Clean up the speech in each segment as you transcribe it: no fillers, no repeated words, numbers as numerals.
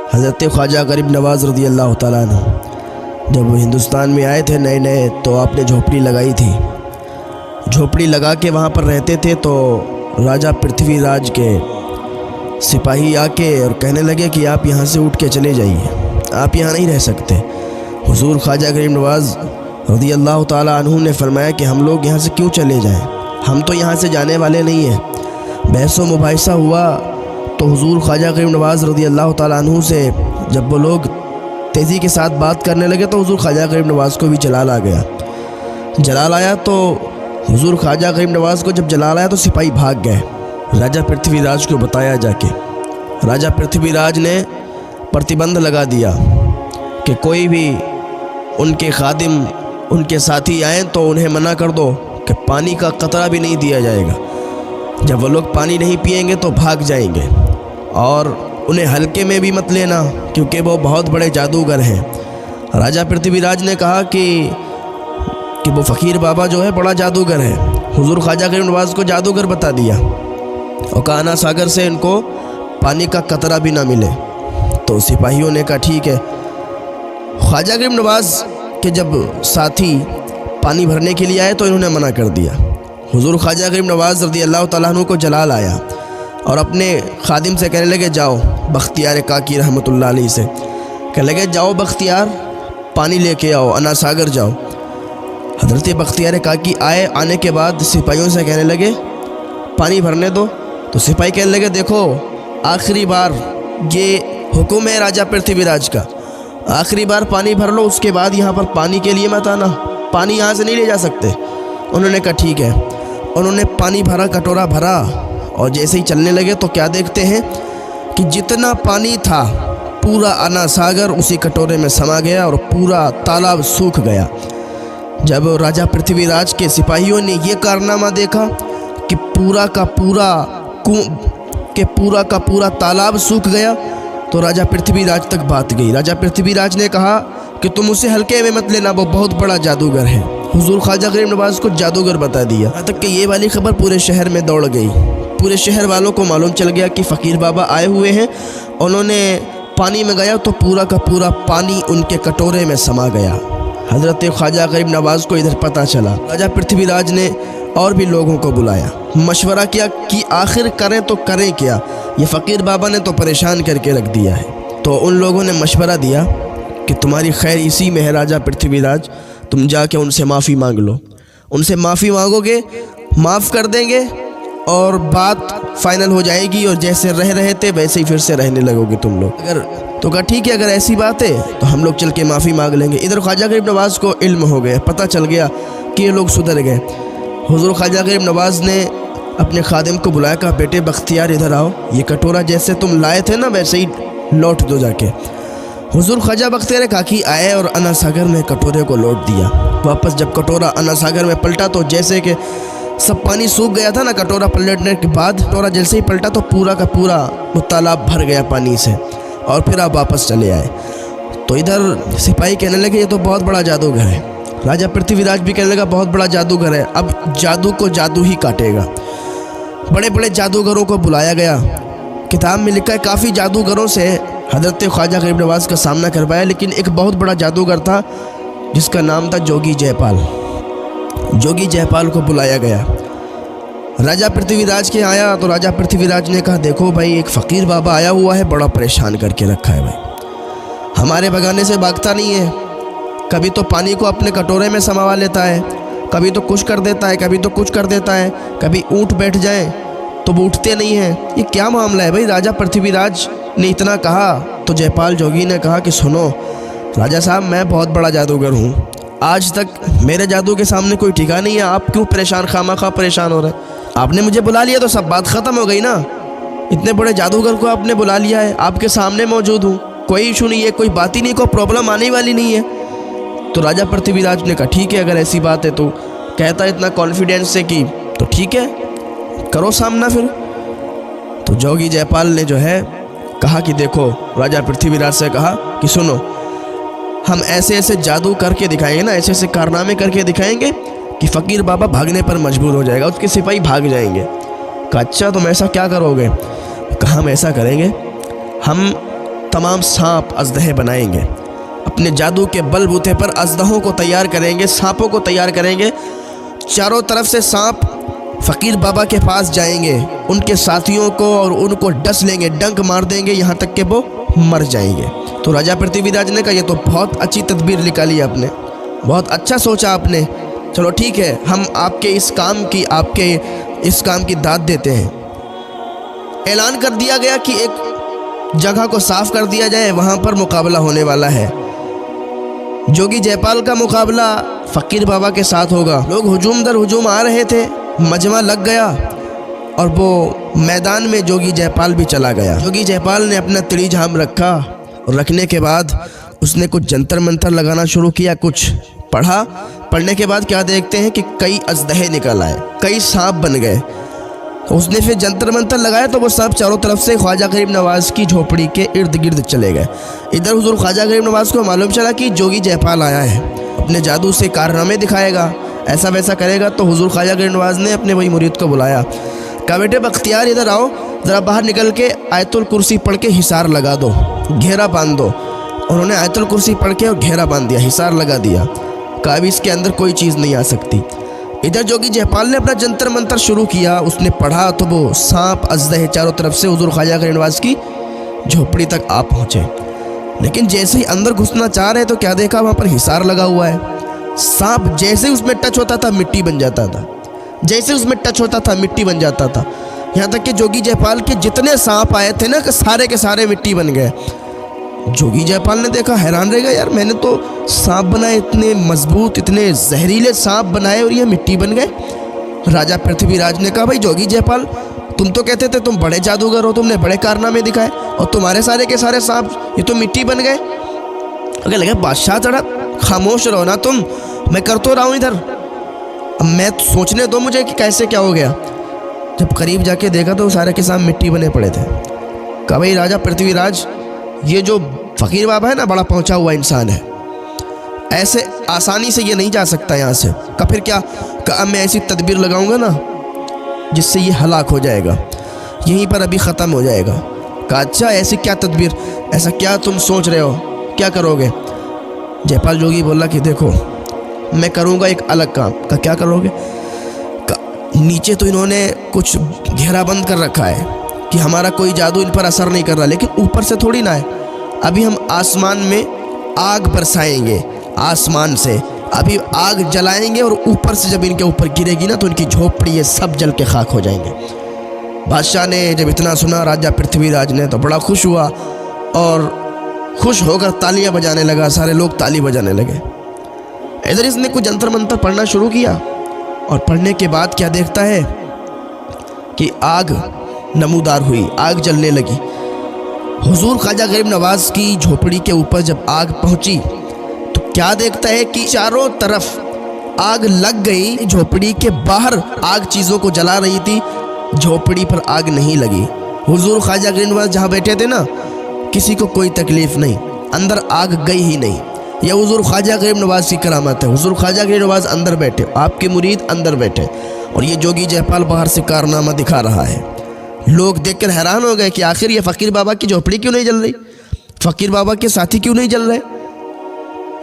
हज़रत ख्वाजा गरीब नवाज़ रज़ी अल्लाह ताला अन्हु जब वो हिंदुस्तान में आए थे नए नए, तो आपने झोपड़ी लगाई थी। झोपड़ी लगा के वहाँ पर रहते थे। तो राजा पृथ्वीराज के सिपाही आके और कहने लगे कि आप यहाँ से उठ के चले जाइए, आप यहाँ नहीं रह सकते। हुज़ूर ख्वाजा गरीब नवाज़ रज़ी अल्लाह ताला अन्हु ने फरमाया कि हम लोग यहाँ से क्यों चले जाएँ, हम तो यहाँ से जाने वाले नहीं हैं। बहस व मुबाहिसा हुआ तो हुज़ूर ख्वाजा गरीब नवाज़ रज़ी अल्लाह ताला अन्हु से जब वो लोग तेज़ी के साथ बात करने लगे तो हुज़ूर ख्वाजा गरीब नवाज़ को भी जलाल आ गया। जलाल आया तो हुज़ूर ख्वाजा गरीब नवाज़ को जब जलाल आया तो सिपाही भाग गए। राजा पृथ्वीराज को बताया जाके, राजा पृथ्वीराज ने प्रतिबंध लगा दिया कि कोई भी उनके खादिम उनके साथी आएँ तो उन्हें मना कर दो कि पानी का कतरा भी नहीं दिया जाएगा। जब वो लोग पानी नहीं पिएंगे तो भाग जाएंगे, और उन्हें हल्के में भी मत लेना क्योंकि वो बहुत बड़े जादूगर हैं। राजा पृथ्वीराज ने कहा कि वो फ़कीर बाबा जो है बड़ा जादूगर है। हुज़ूर ख्वाजा गरीब नवाज़ को जादूगर बता दिया और काना सागर से इनको पानी का कतरा भी ना मिले। तो सिपाहियों ने कहा ठीक है। ख्वाजा गरीब नवाज़ के जब साथी पानी भरने के लिए आए तो इन्होंने मना कर दिया। हुज़ूर ख्वाजा गरीब नवाज़ रज़ी अल्लाह ताला अन्हु को जलाल आया और अपने खादिम से कहने लगे जाओ, बख्तियार काकी रहमतुल्लाह अलैह से कहने लगे जाओ बख्तियार पानी लेके आओ, अना सागर जाओ। हज़रत बख्तियार काकी आए। आने के बाद सिपाहियों से कहने लगे पानी भरने दो। तो सिपाही कहने लगे देखो आखिरी बार ये हुक्म है राजा पृथ्वीराज का, आखिरी बार पानी भर लो, उसके बाद यहाँ पर पानी के लिए मत आना, पानी यहाँ से नहीं ले जा सकते। उन्होंने कहा ठीक है। उन्होंने पानी भरा, कटोरा भरा, और जैसे ही चलने लगे तो क्या देखते हैं कि जितना पानी था पूरा अना सागर उसी कटोरे में समा गया और पूरा तालाब सूख गया। जब राजा पृथ्वीराज के सिपाहियों ने ये कारनामा देखा कि पूरा का पूरा तालाब सूख गया, तो राजा पृथ्वीराज तक बात गई। राजा पृथ्वीराज ने कहा कि तुम उसे हल्के में मत लेना, वो बहुत बड़ा जादूगर है। हुज़ूर ख्वाजा गरीब नवाज़ को जादूगर बता दिया। यहाँ तक कि ये वाली खबर पूरे शहर में दौड़ गई। पूरे शहर वालों को मालूम चल गया कि फ़कीर बाबा आए हुए हैं। उन्होंने पानी में गया तो पूरा का पूरा पानी उनके कटोरे में समा गया। हज़रत ख्वाजा गरीब नवाज़ को इधर पता चला। राजा पृथ्वीराज ने और भी लोगों को बुलाया, मशवरा किया कि आखिर करें तो करें क्या, ये फ़कीर बाबा ने तो परेशान करके रख दिया है। तो उन लोगों ने मशवरा दिया कि तुम्हारी खैर इसी में है राजा पृथ्वीराज, तुम जाके उनसे माफ़ी मांग लो। उनसे माफ़ी मांगोगे, माफ़ कर देंगे और बात फाइनल हो जाएगी, और जैसे रह रहे थे वैसे ही फिर से रहने लगोगे तुम लोग। अगर तो कहा ठीक है, अगर ऐसी बात है तो हम लोग चल के माफ़ी मांग लेंगे। इधर ख्वाजा गरीब नवाज़ को इल्म हो गया, पता चल गया कि ये लोग सुधर गए। हुज़ूर ख्वाजा गरीब नवाज़ ने अपने खादिम को बुलाया, कहा बेटे बख्तियार इधर आओ, ये कटोरा जैसे तुम लाए थे ना वैसे ही लौट दो जाके। हुज़ूर ख्वाजा बख्तियार काकी आए और अना सागर में कटोरे को लौट दिया। वापस जब कटोरा अना सागर में पलटा तो जैसे कि सब पानी सूख गया था ना, कटोरा पलटने के बाद कटोरा जैसे ही पलटा तो पूरा का पूरा वो तालाब भर गया पानी से, और फिर आप वापस चले आए। तो इधर सिपाही कहने लगे ये तो बहुत बड़ा जादूगर है। राजा पृथ्वीराज भी कहने लगा बहुत बड़ा जादूगर है, अब जादू को जादू ही काटेगा। बड़े बड़े जादूगरों को बुलाया गया। किताब में लिखा है काफ़ी जादूगरों से हज़रत ख्वाजा गरीब नवाज़ का सामना करवाया, लेकिन एक बहुत बड़ा जादूगर था जिसका नाम था जोगी जयपाल। जोगी जयपाल को बुलाया गया। राजा पृथ्वीराज के आया तो राजा पृथ्वीराज ने कहा देखो भाई, एक फ़कीर बाबा आया हुआ है, बड़ा परेशान करके रखा है भाई, हमारे बगाने से भागता नहीं है, कभी तो पानी को अपने कटोरे में समवा लेता है, कभी तो कुछ कर देता है, कभी तो कुछ कर देता है, कभी ऊँट बैठ जाए तो वो उठते नहीं हैं। ये क्या मामला है भाई? राजा पृथ्वीराज ने इतना कहा तो जयपाल जोगी ने कहा कि सुनो राजा साहब, मैं बहुत बड़ा जादूगर हूँ, आज तक मेरे जादू के सामने कोई टिका नहीं है, आप क्यों परेशान खामा परेशान हो रहे हैं? आपने मुझे बुला लिया तो सब बात ख़त्म हो गई ना। इतने बड़े जादूगर को आपने बुला लिया है, आपके सामने मौजूद हूँ, कोई इशू नहीं है, कोई बात ही नहीं, कोई प्रॉब्लम आने वाली नहीं है। तो राजा पृथ्वीराज ने कहा ठीक है, अगर ऐसी बात है तो कहता इतना कॉन्फिडेंस से कि तो ठीक है करो सामना फिर। तो जोगी जयपाल ने जो है कहा कि देखो, राजा पृथ्वीराज से कहा कि सुनो, हम ऐसे ऐसे जादू करके दिखाएंगे ना, ऐसे ऐसे कारनामे करके दिखाएंगे कि फ़कीर बाबा भागने पर मजबूर हो जाएगा, उसके सिपाही भाग जाएंगे। कहा अच्छा तुम ऐसा क्या करोगे? कहा हम ऐसा करेंगे, हम तमाम सांप अजदहे बनाएंगे। अपने जादू के बलबूते पर अजदहों को तैयार करेंगे, सांपों को तैयार करेंगे। चारों तरफ से सांप फ़कीर बाबा के पास जाएंगे, उनके साथियों को और उनको डस लेंगे, डंक मार देंगे, यहाँ तक कि वो मर जाएंगे। तो राजा पृथ्वीराज ने कहा ये तो बहुत अच्छी तदबीर निकाली आपने, बहुत अच्छा सोचा आपने। चलो ठीक है, हम आपके इस काम की दाद देते हैं। ऐलान कर दिया गया कि एक जगह को साफ कर दिया जाए, वहाँ पर मुकाबला होने वाला है। जोगी जयपाल का मुकाबला फ़कीर बाबा के साथ होगा। लोग हुजूम दर हुजूम आ रहे थे, मजमा लग गया और वो मैदान में जोगी जयपाल भी चला गया। जोगी जयपाल ने अपना तिड़ी झाम रखा और रखने के बाद उसने कुछ जंतर मंतर लगाना शुरू किया, कुछ पढ़ा। पढ़ने के बाद क्या देखते हैं कि कई अजदहे निकल आए, कई सांप बन गए। उसने फिर जंतर मंतर लगाया तो वो सांप चारों तरफ से ख्वाजा गरीब नवाज़ की झोपड़ी के इर्द गिर्द चले गए। इधर हुजूर ख्वाजा गरीब नवाज़ को मालूम चला कि जोगी जयपाल आया है, अपने जादू से कारनामे दिखाएगा, ऐसा वैसा करेगा। तो हुजूर ख्वाजा गरीब नवाज़ ने अपने वही मुरीद को बुलाया, कहा बेटे बख्तियार इधर आओ, ज़रा बाहर निकल के आयतुल कुर्सी पढ़ के हिसार लगा दो, घेरा बांध दो। उन्होंने आयतुल कुर्सी पढ़ के और घेरा बांध दिया, हिसार लगा दिया। कहा अभी इसके अंदर कोई चीज़ नहीं आ सकती। इधर जोगी जयपाल ने अपना जंतर मंतर शुरू किया, उसने पढ़ा तो वो सांप अजदहे चारों तरफ से हुजूर ख्वाजा गरीब नवाज़ की झोपड़ी तक आ पहुँचे। लेकिन जैसे ही अंदर घुसना चाह रहे तो क्या देखा, वहाँ पर हिसार लगा हुआ है। सांप जैसे उसमें टच होता था मिट्टी बन जाता था, जैसे उसमें टच होता था मिट्टी बन जाता था। यहाँ तक कि जोगी जयपाल के जितने सांप आए थे ना, सारे के सारे मिट्टी बन गए। जोगी जयपाल ने देखा, हैरान रह गया, यार मैंने तो सांप बनाए, इतने मजबूत, इतने जहरीले सांप बनाए और ये मिट्टी बन गए। राजा पृथ्वीराज ने कहा भाई जोगी जयपाल, तुम तो कहते थे तुम बड़े जादूगर हो, तुमने बड़े कारनामे दिखाए और तुम्हारे सारे के सारे सांप ये तो मिट्टी बन गए। अगर लगे बादशाह चढ़ा, खामोश रहो ना तुम, मैं कर तो रहा हूँ इधर, अब मैं सोचने दो मुझे कि कैसे क्या हो गया। जब करीब जाके देखा तो सारे के साथ मिट्टी बने पड़े थे। कहा भाई राजा पृथ्वीराज, ये जो फ़कीर बाबा है ना, बड़ा पहुंचा हुआ इंसान है, ऐसे आसानी से ये नहीं जा सकता यहाँ से। कहा फिर क्या? कहा मैं ऐसी तदबीर लगाऊंगा ना जिससे ये हलाक हो जाएगा, यहीं पर अभी ख़त्म हो जाएगा। कहा अच्छा ऐसी क्या तदबीर, ऐसा क्या तुम सोच रहे हो, क्या करोगे? जयपाल जोगी बोला कि देखो मैं करूँगा एक अलग काम। का क्या करोगे? नीचे तो इन्होंने कुछ घेराबंद कर रखा है कि हमारा कोई जादू इन पर असर नहीं कर रहा, लेकिन ऊपर से थोड़ी ना है। अभी हम आसमान में आग बरसाएंगे, आसमान से अभी आग जलाएंगे और ऊपर से जब इनके ऊपर गिरेगी ना तो इनकी झोपड़ी ये सब जल के खाक हो जाएंगे। बादशाह ने जब इतना सुना, राजा पृथ्वीराज ने, तो बड़ा खुश हुआ और खुश होकर तालियां बजाने लगा, सारे लोग ताली बजाने लगे। इधर इसने कुछ जंतर मंतर पढ़ना शुरू किया और पढ़ने के बाद क्या देखता है कि आग नमूदार हुई, आग जलने लगी। हुजूर ख्वाजा गरीब नवाज़ की झोपड़ी के ऊपर जब आग पहुंची तो क्या देखता है कि चारों तरफ आग लग गई। झोपड़ी के बाहर आग चीज़ों को जला रही थी, झोपड़ी पर आग नहीं लगी। हुजूर ख्वाजा गरीब नवाज़ जहाँ बैठे थे ना, किसी को कोई तकलीफ़ नहीं, अंदर आग गई ही नहीं। यह हुजूर ख्वाजा गरीब नवाज़ की करामत है। हुजूर ख्वाजा गरीब नवाज़ अंदर बैठे, आपके मुरीद अंदर बैठे और ये जोगी जयपाल बाहर से कारनामा दिखा रहा है। लोग देखकर हैरान हो गए कि आखिर ये फ़कीर बाबा की झोपड़ी क्यों नहीं जल रही, फ़कीर बाबा के साथी क्यों नहीं जल रहे।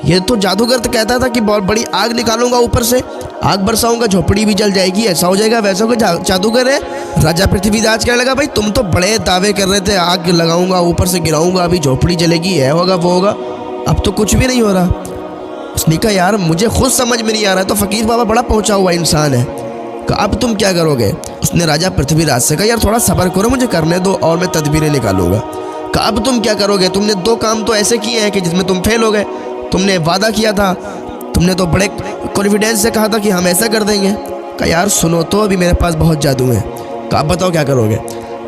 ये तो जादूगर तो कहता था कि बहुत बड़ी आग निकालूंगा, ऊपर से आग बरसाऊंगा, झोपड़ी भी जल जाएगी, ऐसा हो जाएगा, वैसा कोई जादूगर है। राजा पृथ्वीराज कहने लगा भाई तुम तो बड़े दावे कर रहे थे, आग लगाऊंगा, ऊपर से गिराऊंगा, अभी झोपड़ी जलेगी, है होगा वो होगा, अब तो कुछ भी नहीं हो रहा। उसने कहा यार मुझे खुद समझ में नहीं आ रहा है, तो फ़कीर बाबा बड़ा पहुंचा हुआ इंसान है, कहा अब तुम क्या करोगे। उसने राजा पृथ्वीराज से कहा यार थोड़ा सब्र करो, मुझे करने दो और मैं तदबीरें निकालूंगा। कहा अब तुम क्या करोगे, तुमने 2 काम तो ऐसे किए हैं कि जिसमें तुम फेल हो गए। तुमने वादा किया था, तुमने तो बड़े कॉन्फिडेंस से कहा था कि हम ऐसा कर देंगे। कहा यार सुनो तो, अभी मेरे पास बहुत जादू है। कहा आप बताओ क्या करोगे।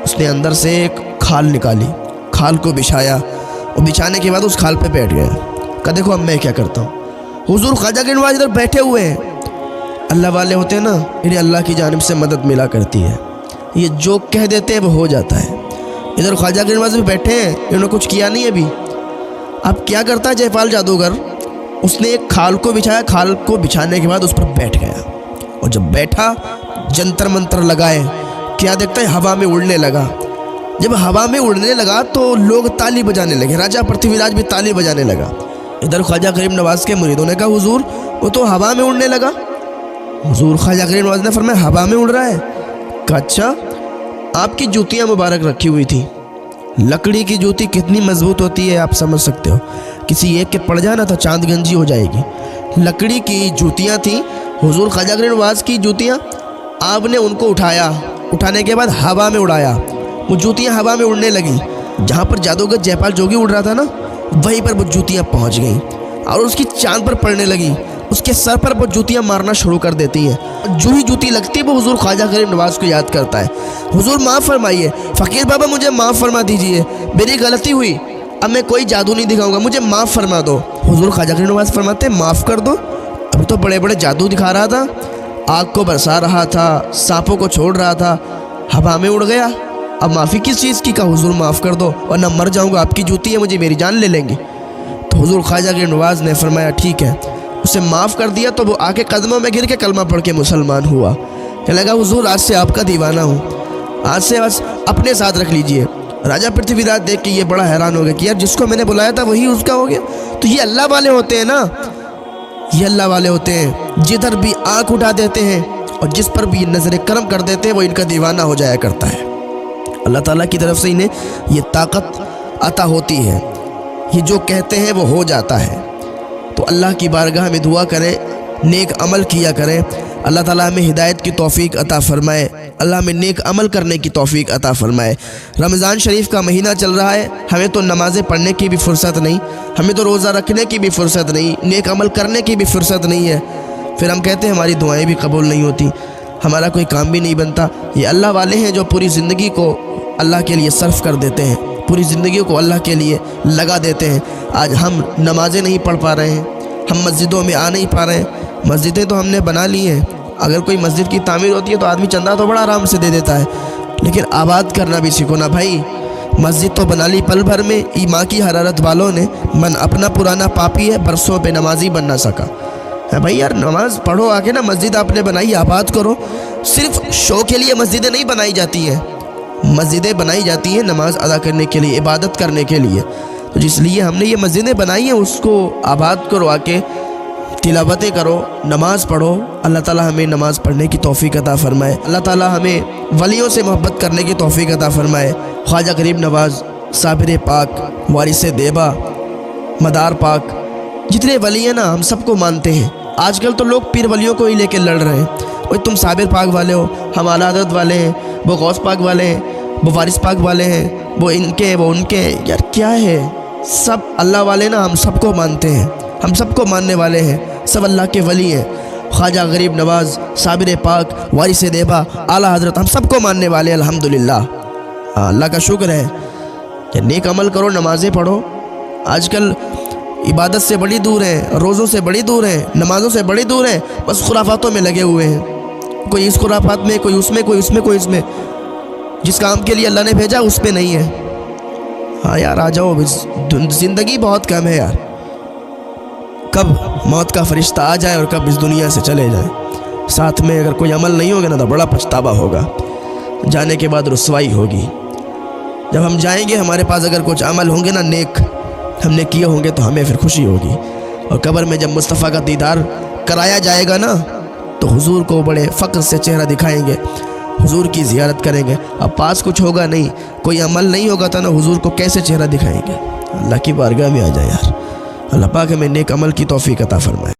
उसने अंदर से एक खाल निकाली, खाल को बिछाया और बिछाने के बाद उस खाल पे बैठ गया। कहा देखो अब मैं क्या करता हूँ। हुजूर ख्वाजा गरीब नवाज़ इधर बैठे हुए हैं। अल्लाह वाले होते हैं ना, इन्हें अल्लाह की जानिब से मदद मिला करती है, ये जो कह देते हैं वो हो जाता है। इधर ख्वाजा गरीब नवाज़ भी बैठे हैं, इन्होंने कुछ किया नहीं अभी। अब क्या करता है जयपाल जादूगर, उसने एक खाल को बिछाया, खाल को बिछाने के बाद उस पर बैठ गया और जब बैठा जंतर मंतर लगाए, क्या देखता है हवा में उड़ने लगा। जब हवा में उड़ने लगा तो लोग ताली बजाने लगे, राजा पृथ्वीराज भी ताली बजाने लगा। इधर ख्वाजा गरीब नवाज के मुरीदों ने कहा हुजूर वो तो हवा में उड़ने लगा। हुजूर ख्वाजा गरीब नवाज ने फरमाया हवा में उड़ रहा है? कहा अच्छा, आपकी जूतियाँ मुबारक रखी हुई थी, लकड़ी की जूती कितनी मजबूत होती है आप समझ सकते हो, किसी एक के पड़ जाए ना तो चांद गंजी हो जाएगी। लकड़ी की जूतियाँ थी हुजूर ख्वाजा गरीब नवाज की जूतियाँ। आपने उनको उठाया, उठाने के बाद हवा में उड़ाया, वो जूतियाँ हवा में उड़ने लगी। जहाँ पर जादूगर जयपाल जोगी उड़ रहा था ना, वहीं पर वो जूतियाँ पहुँच गईं और उसकी चांद पर पड़ने लगी। उसके सर पर वो जूतियाँ मारना शुरू कर देती हैं। जो ही जूती लगती है वो हुजूर ख्वाजा गरीब नवाज को याद करता है, हुजूर माफ़ फरमाइए, फ़कीर बाबा मुझे माफ़ फरमा दीजिए, मेरी गलती हुई, अब मैं कोई जादू नहीं दिखाऊंगा, मुझे माफ़ फरमा दो। हुजूर ख्वाजा गरीब नवाज फरमाते माफ़ कर दो, अभी तो बड़े बड़े जादू दिखा रहा था, आग को बरसा रहा था, सांपों को छोड़ रहा था, हवा में उड़ गया, अब माफ़ी किस चीज़ की? कहा हुजूर माफ़ कर दो वरना मर जाऊँगा, आपकी जूती है, मुझे मेरी जान ले लेंगे। तो हुजूर ख्वाजा गरीब नवाज ने फरमाया ठीक है, उसे माफ़ कर दिया। तो वो आके कदमों में गिर के कलमा पढ़ के मुसलमान हुआ। कहने लगा हुजूर आज से आपका दीवाना हूँ, आज से बस अपने साथ रख लीजिए। राजा पृथ्वीराज देख के ये बड़ा हैरान हो गया कि यार जिसको मैंने बुलाया था वही उसका हो गया। तो ये अल्लाह वाले होते हैं ना, ये अल्लाह वाले होते हैं, जिधर भी आँख उठा देते हैं और जिस पर भी नज़र करम कर देते हैं वो इनका दीवाना हो जाया करता है। अल्लाह ताला की तरफ से इन्हें ये ताकत अता होती है, ये जो कहते हैं वो हो जाता है। तो अल्लाह की बारगाह में दुआ करें, नेक अमल किया करें, अल्लाह ताला हमें हिदायत की तौफीक अता फ़रमाए, अल्लाह हमें नेक अमल करने की तौफीक अता फ़रमाए। रमज़ान शरीफ का महीना चल रहा है, हमें तो नमाज़ें पढ़ने की भी फ़ुर्सत नहीं, हमें तो रोज़ा रखने की भी फ़ुर्सत नहीं, नेक अमल करने की भी फ़ुर्सत नहीं है। फिर हम कहते हैं हमारी दुआएँ भी कबूल नहीं होती, हमारा कोई काम भी नहीं बनता। ये अल्लाह वाले हैं जो पूरी ज़िंदगी को अल्लाह के लिए सर्फ कर देते हैं, पूरी ज़िंदगी को अल्लाह के लिए लगा देते हैं। आज हम नमाज़ें नहीं पढ़ पा रहे हैं, हम मस्जिदों में आ नहीं पा रहे हैं। मस्जिदें तो हमने बना ली हैं, अगर कोई मस्जिद की तामीर होती है तो आदमी चंदा तो बड़ा आराम से दे देता है, लेकिन आबाद करना भी सीखो ना भाई। मस्जिद तो बना ली पल भर में, ईमान की हरारत वालों ने, मन अपना पुराना पापी है, बरसों पे नमाजी बन ना सका है। भाई यार नमाज़ पढ़ो आके ना, मस्जिद आपने बनाई आबाद करो। सिर्फ शो के लिए मस्जिदें नहीं बनाई जाती हैं, मस्जिदें बनाई जाती हैं नमाज अदा करने के लिए, इबादत करने के लिए। तो जिसलिए हमने ये मस्जिदें बनाई हैं उसको आबाद करो, आके तिलावतें करो, नमाज़ पढ़ो। अल्लाह ताला हमें नमाज़ पढ़ने की तौफीक अता फ़रमाए, अल्लाह ताला हमें वलियों से मोहब्बत करने की तौफीक अता फ़रमाए। ख्वाजा गरीब नवाज़, साबिर पाक, वारिस देबा, मदार पाक, जितने वली हैं ना हम सबको मानते हैं। आजकल तो लोग पीर वलियों को ही लेकर लड़ रहे हैं, वही तुम साबिर पाक वाले हो, हम आला हज़रत वाले हैं, वो गौस पाक वाले हैं, वो वारिस पाक वाले हैं, वो इनके वो उनके। यार क्या है, सब अल्लाह वाले ना, हम सबको मानते हैं, हम सबको मानने वाले हैं, सब अल्लाह के वली हैं। ख्वाजा गरीब नवाज़, साबिर पाक, वारिस देबा, आला हज़रत, हम सबको मानने वाले हैं अल्हम्दुलिल्लाह। अल्लाह का शुक्र है कि नेक अमल करो, नमाज़ें पढ़ो। आजकल इबादत से बड़ी दूर हैं, रोज़ों से बड़ी दूर हैं, नमाज़ों से बड़ी दूर हैं, बस खुराफातों में लगे हुए हैं। कोई इस खुराफात में, कोई उसमें, कोई उसमें, कोई इसमें। जिस काम के लिए अल्लाह ने भेजा उस पे नहीं है। हाँ यार आ जाओ, ज़िंदगी बहुत कम है यार, कब मौत का फरिश्ता आ जाए और कब इस दुनिया से चले जाए। साथ में अगर कोई अमल नहीं होगा ना तो बड़ा पछतावा होगा, जाने के बाद रुसवाई होगी। जब हम जाएंगे हमारे पास अगर कुछ अमल होंगे ना नेक हमने किए होंगे तो हमें फिर खुशी होगी। और कब्र में जब मुस्तफ़ा का दीदार कराया जाएगा ना तो हुजूर को बड़े फ़ख्र से चेहरा दिखाएंगे, हुजूर की ज़ियारत करेंगे। अब पास कुछ होगा नहीं, कोई अमल नहीं होगा तो ना हुजूर को कैसे चेहरा दिखाएंगे। अल्लाह की बारगाह में आ जाए यार, अल्लाह पाक हमें नेक अमल की तौफीक अता फरमाए।